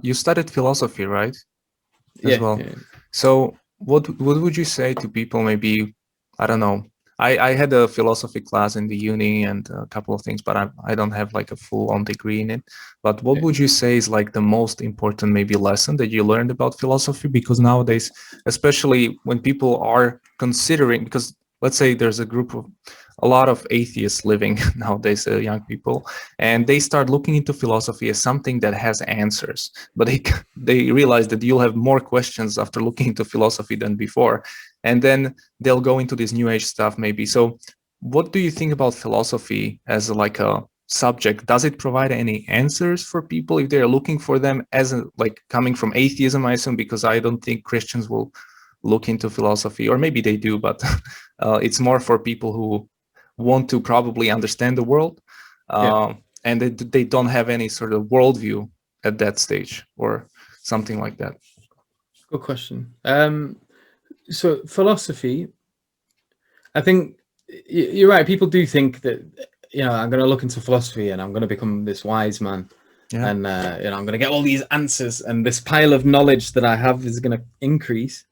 you studied philosophy, right? As Yeah, well. yeah. So what would you say to people? Maybe I don't know. I had a philosophy class in the uni and a couple of things, but I don't have like a full on degree in it. But what Yeah. would you say is like the most important maybe lesson that you learned about philosophy? Because nowadays, especially when people are considering, because let's say there's a group of a lot of atheists living nowadays, young people, and they start looking into philosophy as something that has answers, but they realize that you'll have more questions after looking into philosophy than before, and then they'll go into this new age stuff maybe. So what do you think about philosophy as like a subject? Does it provide any answers for people if they're looking for them, as a, like coming from atheism, I assume, because I don't think Christians will look into philosophy, or maybe they do, but it's more for people who want to probably understand the world, Yeah. and they don't have any sort of worldview at that stage or something like that. Good question. So philosophy, I think you're right. People do think that, I'm going to look into philosophy and I'm going to become this wise man, Yeah. and I'm going to get all these answers, and this pile of knowledge that I have is going to increase.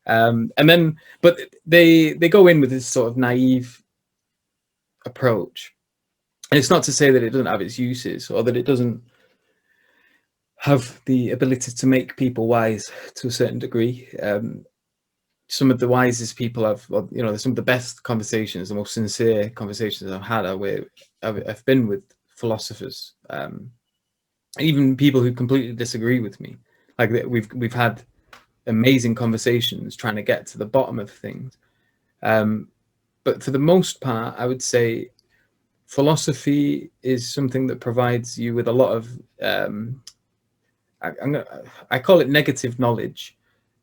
And then, but they go in with this sort of naive approach, and it's not to say that it doesn't have its uses or that it doesn't have the ability to make people wise to a certain degree. Some of the wisest people some of the best conversations, the most sincere conversations I've had are where I've been with philosophers, even people who completely disagree with me. Like we've had amazing conversations trying to get to the bottom of things. But for the most part, I would say philosophy is something that provides you with a lot of I call it negative knowledge,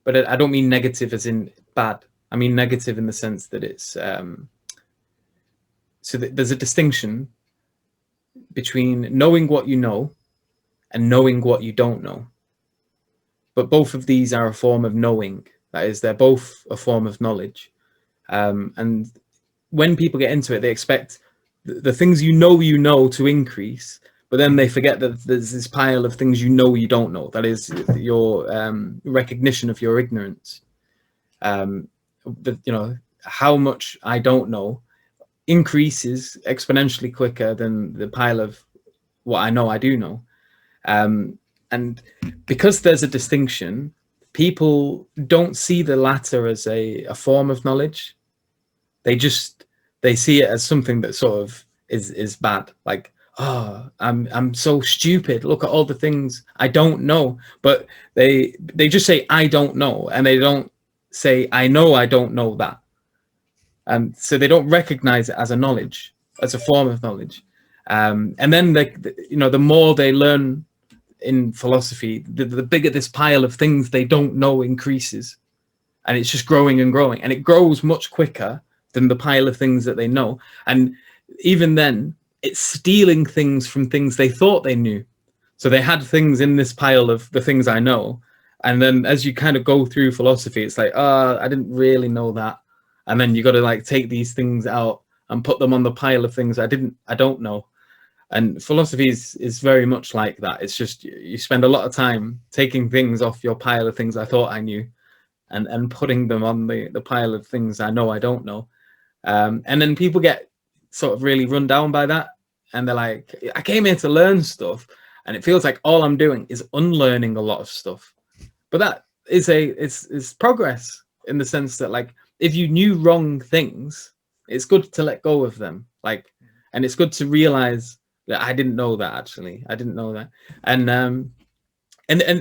but I don't mean negative as in bad. I mean negative in the sense that it's so that there's a distinction between knowing what you know and knowing what you don't know. But both of these are a form of knowing. That is, they're both a form of knowledge. And when people get into it, they expect the things you know to increase, but then they forget that there's this pile of things you don't know. That is your recognition of your ignorance. How much I don't know increases exponentially quicker than the pile of what I know I do know. And because there's a distinction, people don't see the latter as a form of knowledge. They see it as something that sort of is bad. Like, oh, I'm so stupid. Look at all the things I don't know. But they just say I don't know, and they don't say I know I don't know that. And so they don't recognize it as a knowledge, as a form of knowledge. And then the more they learn in philosophy, the bigger this pile of things they don't know increases, and it's just growing and growing, and it grows much quicker than the pile of things that they know. And even then, it's stealing things from things they thought they knew. So they had things in this pile of the things I know, and then as you kind of go through philosophy, it's like, I didn't really know that, and then you got to like take these things out and put them on the pile of things I don't know. And philosophy is very much like that. It's just you spend a lot of time taking things off your pile of things I thought I knew, and putting them on the pile of things I know I don't know. And then people get sort of really run down by that, and they're like, I came here to learn stuff, and it feels like all I'm doing is unlearning a lot of stuff. But that is it's progress, in the sense that, like, if you knew wrong things, it's good to let go of them. Like, and it's good to realize that I didn't know that, actually. I didn't know that. And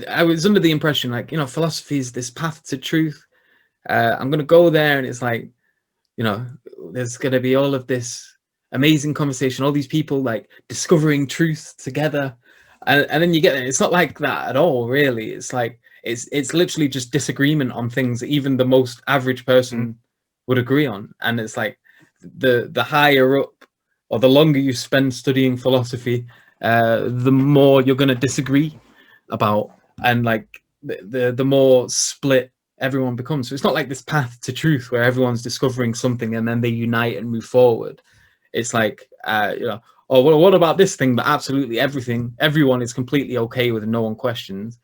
I was under the impression, like, philosophy is this path to truth. I'm going to go there, and it's like, there's going to be all of this amazing conversation, all these people like discovering truth together. And then you get there. It's not like that at all, really. It's like, it's literally just disagreement on things that even the most average Mm-hmm. person would agree on. And it's like the higher up, or the longer you spend studying philosophy, the more you're going to disagree about, and like the more split everyone becomes. So it's not like this path to truth where everyone's discovering something and then they unite and move forward. It's like, or well, what about this thing that absolutely everyone is completely okay with and no one questions?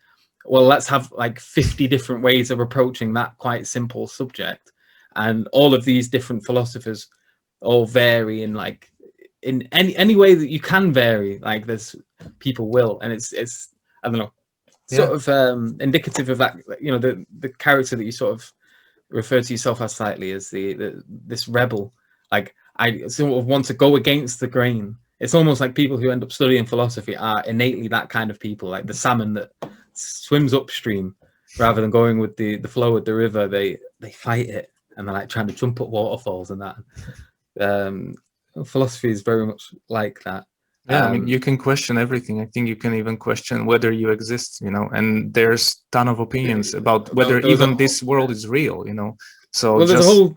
Well, let's have like 50 different ways of approaching that quite simple subject. And all of these different philosophers all vary in like in any way that you can vary. Like there's people will, and it's I don't know, sort of indicative of that, you know, the character that you sort of refer to yourself as slightly as the this rebel. Like I sort of want to go against the grain. It's almost like people who end up studying philosophy are innately that kind of people, like the salmon that swims upstream rather than going with the flow of the river. They fight it, and they're like trying to jump up waterfalls and that. Philosophy is very much like that. Yeah, I mean, you can question everything. I think you can even question whether you exist, you know, and there's ton of opinions about whether even this world is real, you know. So well,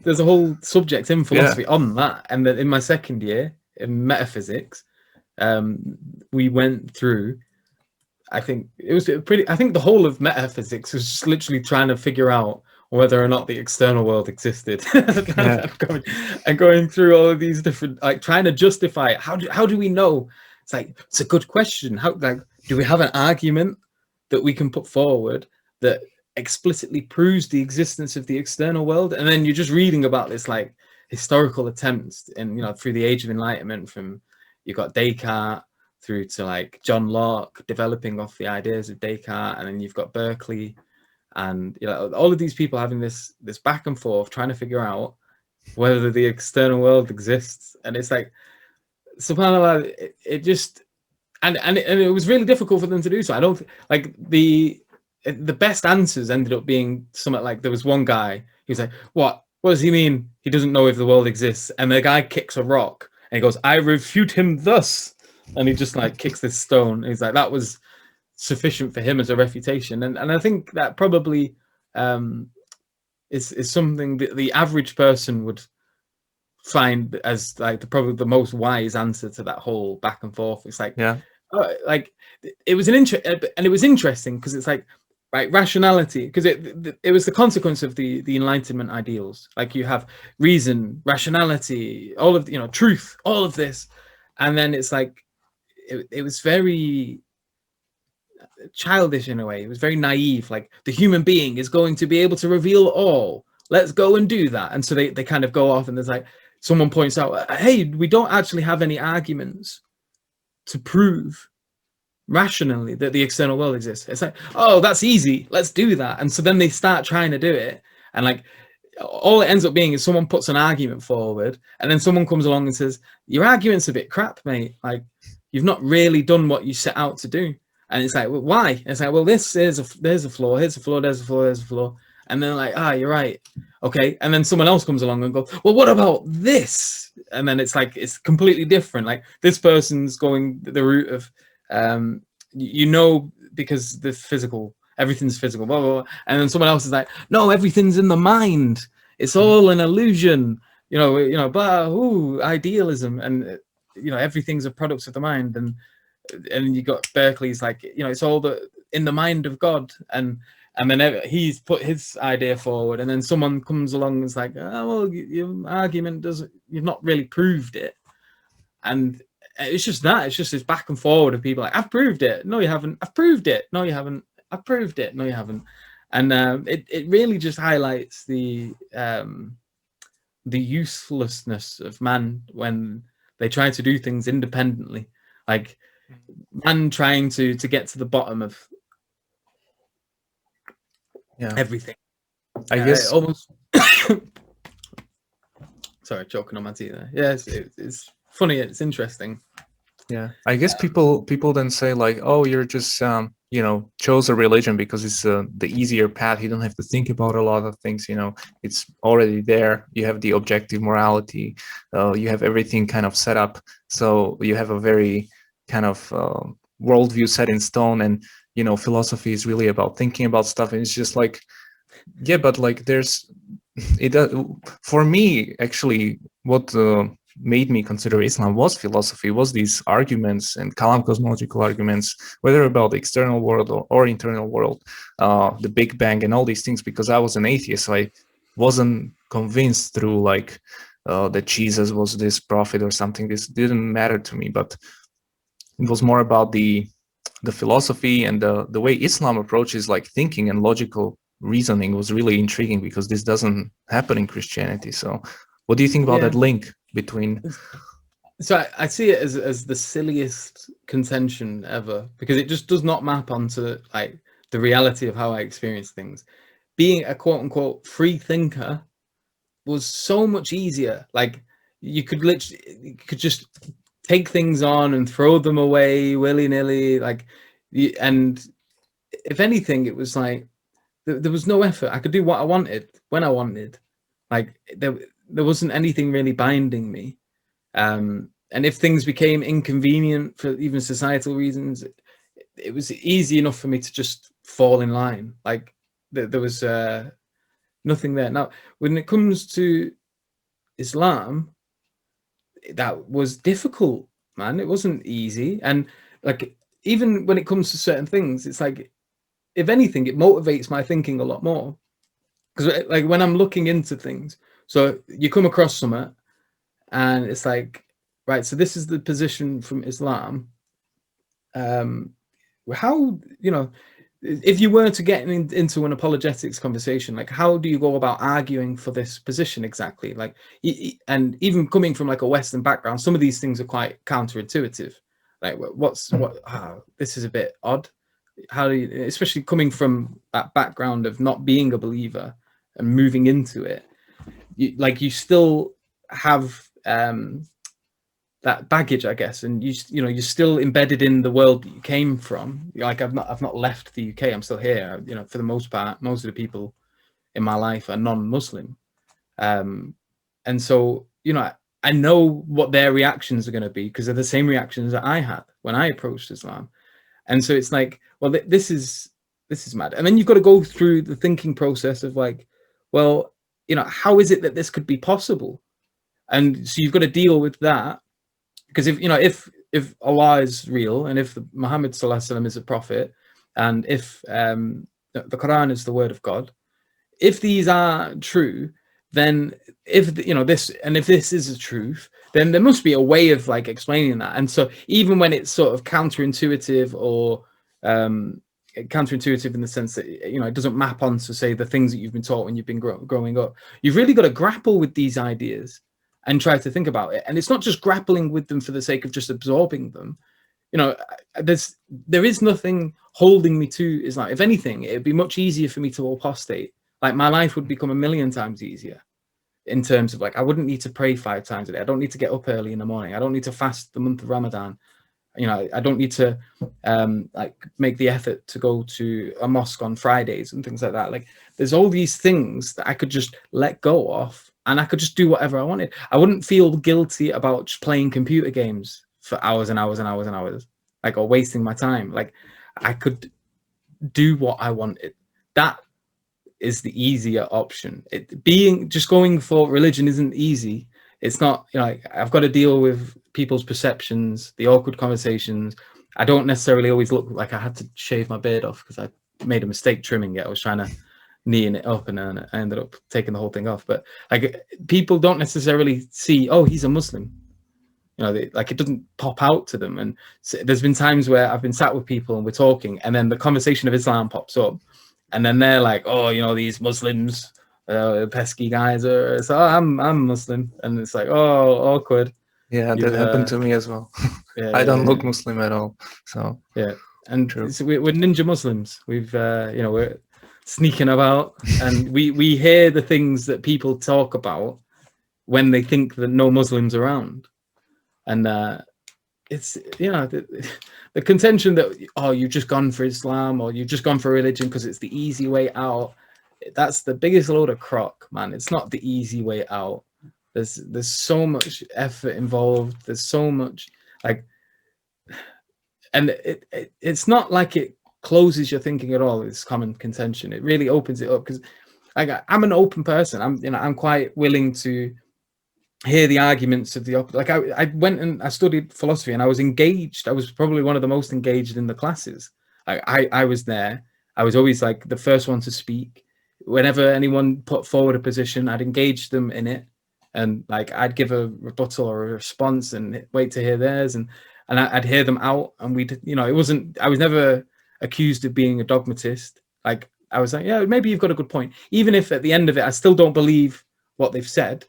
there's a whole subject in philosophy on that. And then in my second year in metaphysics, we went through, I think it was pretty, I think the whole of metaphysics was just literally trying to figure out whether or not the external world existed. And going through all of these different, like trying to justify it. How do we know? It's like, it's a good question. How, like, do we have an argument that we can put forward that explicitly proves the existence of the external world? And then you're just reading about this like historical attempts, and you know, through the Age of Enlightenment, from you got Descartes through to like John Locke developing off the ideas of Descartes, and then you've got Berkeley, and you know, all of these people having this back and forth trying to figure out whether the external world exists. And it's like, subhanAllah, it just and it was really difficult for them to do so. I don't like the best answers ended up being something like, there was one guy who's like, what does he mean he doesn't know if the world exists? And the guy kicks a rock and he goes, I refute him thus, and he just like kicks this stone. And he's like, that was sufficient for him as a refutation. And I think that probably is something that the average person would find as like probably the most wise answer to that whole back and forth. It's like, like it was and it was interesting because it's like, right, rationality, because it was the consequence of the Enlightenment ideals. Like you have reason, rationality, all of, you know, truth, all of this, and then it's like it was very childish in a way. It was very naive. Like the human being is going to be able to reveal all. Let's go and do that. And so they kind of go off, and there's like someone points out, hey, we don't actually have any arguments to prove rationally that the external world exists. It's like, oh, that's easy, let's do that. And so then they start trying to do it, and like all it ends up being is someone puts an argument forward, and then someone comes along and says, your argument's a bit crap, mate, like you've not really done what you set out to do. And it's like, well, why? And it's like, well, there's a flaw, here's a flaw, there's a flaw, there's a flaw. And then like, you're right, okay. And then someone else comes along and goes, well, what about this? And then it's like, it's completely different. Like this person's going the route of you know, because the physical, everything's physical, blah, blah, blah. And then someone else is like, no, everything's in the mind, it's all an illusion, you know, blah, idealism, and you know, everything's a product of the mind. And you got Berkeley's like, you know, it's all in the mind of God, and then he's put his idea forward, and then someone comes along and is like, oh, well, your argument doesn't, you've not really proved it. And it's just this back and forward of people like, I've proved it, no you haven't, I've proved it, no you haven't, I've proved it, no you haven't. And it really just highlights the uselessness of man when they try to do things independently. Like man trying to get to the bottom of everything. I guess almost sorry, choking on my tea there. Yes, it's funny, it's interesting. Yeah, I guess people then say like, oh, you're just you know, chose a religion because it's the easier path, you don't have to think about a lot of things, you know, it's already there, you have the objective morality, you have everything kind of set up, so you have a very kind of worldview set in stone. And you know, philosophy is really about thinking about stuff, and it's just like, yeah, but like there's for me actually what made me consider Islam was philosophy, was these arguments and Kalam cosmological arguments, whether about the external world or internal world, the Big Bang and all these things, because I was an atheist, so I wasn't convinced through like that Jesus was this prophet or something. This didn't matter to me, but it was more about the philosophy and the way Islam approaches like thinking and logical reasoning was really intriguing, because this doesn't happen in Christianity. So what do you think about Yeah. that link between? So I see it as the silliest contention ever, because it just does not map onto like the reality of how I experience things. Being a quote unquote free thinker was so much easier. Like you could just take things on and throw them away willy-nilly. Like, and if anything, it was like there was no effort. I could do what I wanted when I wanted. Like there wasn't anything really binding me. And if things became inconvenient for even societal reasons, it was easy enough for me to just fall in line. Like there was nothing there. Now, when it comes to Islam, that was difficult, man. It wasn't easy. And like, even when it comes to certain things, it's like, if anything, it motivates my thinking a lot more. Because like when I'm looking into things, so you come across something and it's like, right, so this is the position from Islam. How, if you were to get into an apologetics conversation, like how do you go about arguing for this position exactly? Like, and even coming from like a Western background, some of these things are quite counterintuitive. Like, this is a bit odd. How do you, especially coming from that background of not being a believer and moving into it, you still have that baggage, I guess, and you're still embedded in the world that you came from. Like I've not left the UK. I'm still here. For the most part, most of the people in my life are non-Muslim, and so I know what their reactions are going to be, because they're the same reactions that I had when I approached Islam. And so it's like, well, this is mad. And then you've got to go through the thinking process of like, well, how is it that this could be possible? And so you've got to deal with that. Because if Allah is real, and if Muhammad Sallallahu Alaihi Wasallam is a prophet, and if the Quran is the word of God, if these are true, then if this is the truth, then there must be a way of like explaining that. And so even when it's sort of counterintuitive, or counterintuitive in the sense that it doesn't map on to, say, the things that you've been taught when you've been growing up, you've really got to grapple with these ideas and try to think about it. And it's not just grappling with them for the sake of just absorbing them. There is nothing holding me to Islam. If anything, it'd be much easier for me to apostate. Like my life would become a million times easier, in terms of like, I wouldn't need to pray 5 times a day. I don't need to get up early in the morning. I don't need to fast the month of Ramadan. I don't need to like make the effort to go to a mosque on Fridays and things like that. Like there's all these things that I could just let go of, and I could just do whatever I wanted. I wouldn't feel guilty about just playing computer games for hours and hours and hours and hours, like, or wasting my time. Like I could do what I wanted. That is the easier option. Just going for religion isn't easy. It's not, I've got to deal with people's perceptions, the awkward conversations. I don't necessarily always look like I had to shave my beard off because I made a mistake trimming it. I was trying to kneeing it up, and I ended up taking the whole thing off. But like, people don't necessarily see, oh, he's a Muslim. Like it doesn't pop out to them. And there's been times where I've been sat with people and we're talking, and then the conversation of Islam pops up, and then they're like, oh, these Muslims, pesky guys. So I'm Muslim, and it's like, oh, awkward. Yeah, that happened to me as well. Yeah, I don't look Muslim at all. So yeah, and so we're ninja Muslims. We're sneaking about, and we hear the things that people talk about when they think that no Muslims around. And it's the contention that, oh, you've just gone for Islam, or you've just gone for religion because it's the easy way out. That's the biggest load of crock, man. It's not the easy way out. There's so much effort involved. There's so much and it's not like it closes your thinking at all. It's common contention. It really opens it up, because I'm an open person. I'm quite willing to hear the arguments of the opposite. Like I went and I studied philosophy, and I was engaged. I was probably one of the most engaged in the classes. I was there. I was always like the first one to speak. Whenever anyone put forward a position, I'd engage them in it. and like I'd give a rebuttal or a response and wait to hear theirs, and I'd hear them out, and we'd, you know, I was never accused of being a dogmatist. Like I was like, yeah, maybe you've got a good point, even if at the end of it I still don't believe what they've said.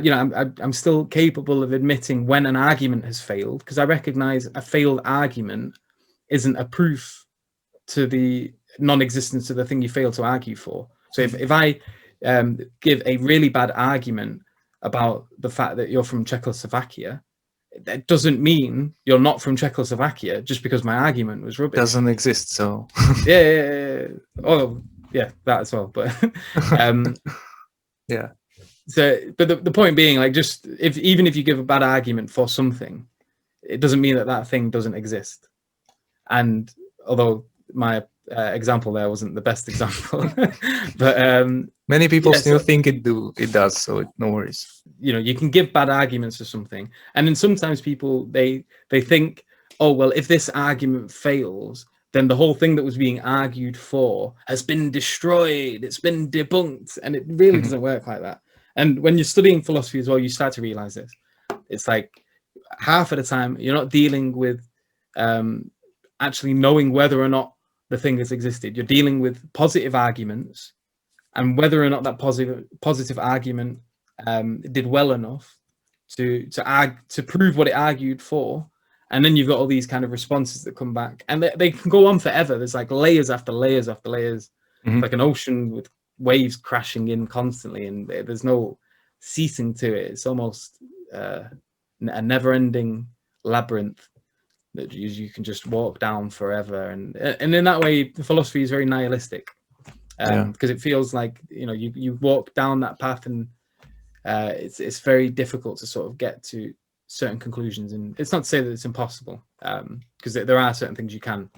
You know, I'm still capable of admitting when an argument has failed, because I recognize a failed argument isn't a proof to the non-existence of the thing you failed to argue for. So if I give a really bad argument about the fact that you're from Czechoslovakia, that doesn't mean you're not from Czechoslovakia just because my argument was rubbish. Doesn't exist, so yeah. Oh yeah, that as well. But yeah. So, but the point being, like, just even if you give a bad argument for something, it doesn't mean that that thing doesn't exist. And although my example there wasn't the best example, but many people still think it does. So no worries. You know, you can give bad arguments for something, and then sometimes people they think, oh well, if this argument fails, then the whole thing that was being argued for has been destroyed. It's been debunked, and it really doesn't work like that. And when you're studying philosophy as well, you start to realize this. It's like half of the time you're not dealing with actually knowing whether or not the thing has existed. You're dealing with positive arguments, and whether or not that positive argument did well enough to prove what it argued for. And then you've got all these kind of responses that come back, and they can go on forever. There's like layers after layers after layers, like an ocean with waves crashing in constantly, and there's no ceasing to it. It's almost a never-ending labyrinth that you can just walk down forever, and in that way philosophy is very nihilistic, because it feels like, you know, you walk down that path, and it's very difficult to sort of get to certain conclusions. And it's not to say that it's impossible, because there are certain things you can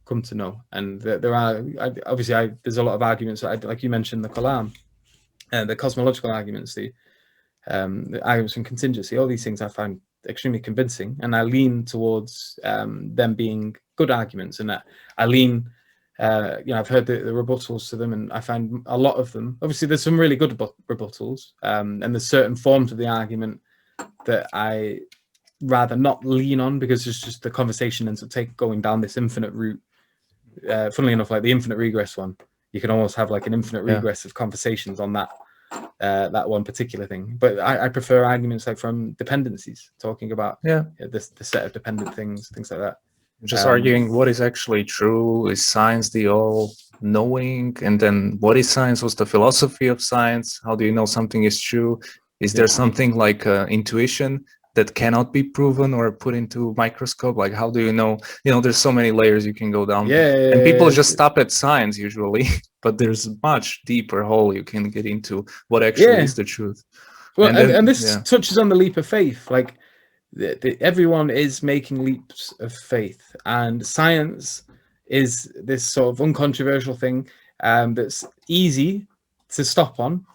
come to know, and there are obviously there's a lot of arguments, like you mentioned, the Kalam, the cosmological arguments, the arguments from contingency, all these things I find extremely convincing, and I lean towards them being good arguments, and that I lean you know, I've heard the rebuttals to them, and I find a lot of them, obviously there's some really good rebuttals, and there's certain forms of the argument that I rather not lean on, because it's just the conversation ends up going down this infinite route. Funnily enough, like the infinite regress one, you can almost have like an infinite regress of conversations on that one particular thing. But I prefer arguments like from dependencies, talking about the set of dependent things like that. Just arguing what is actually true. Is science the all knowing? And then what is science? What's the philosophy of science? How do you know something is true? Is there something like intuition that cannot be proven or put into microscope? Like, how do you know? You know, there's so many layers you can go down. And people just stop at science usually, but there's a much deeper hole you can get into what actually is the truth. Well, and this touches on the leap of faith. Like, everyone is making leaps of faith, and science is this sort of uncontroversial thing that's easy to stop on.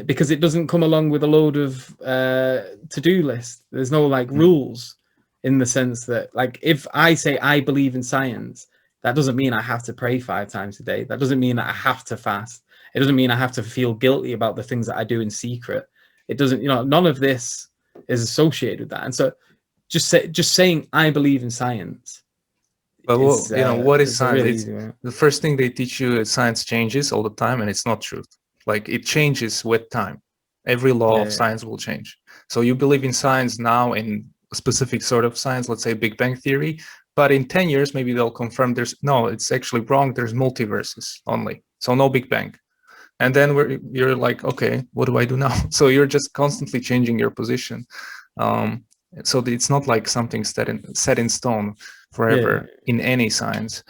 Because it doesn't come along with a load of to-do list. There's no like rules, in the sense that, like, if I say I believe in science, that doesn't mean I have to pray 5 times a day. That doesn't mean that I have to fast. It doesn't mean I have to feel guilty about the things that I do in secret. It doesn't, you know, none of this is associated with that. And so just saying I believe in science. But you know, what is science? Really the first thing they teach you is science changes all the time, and it's not truth. Like, it changes with time. Every law of science will change. So you believe in science now, in a specific sort of science, let's say Big Bang Theory, but in 10 years, maybe they'll confirm it's actually wrong. There's multiverses only. So no Big Bang. And then you're like, okay, what do I do now? So you're just constantly changing your position. So it's not like something set in stone forever in any science.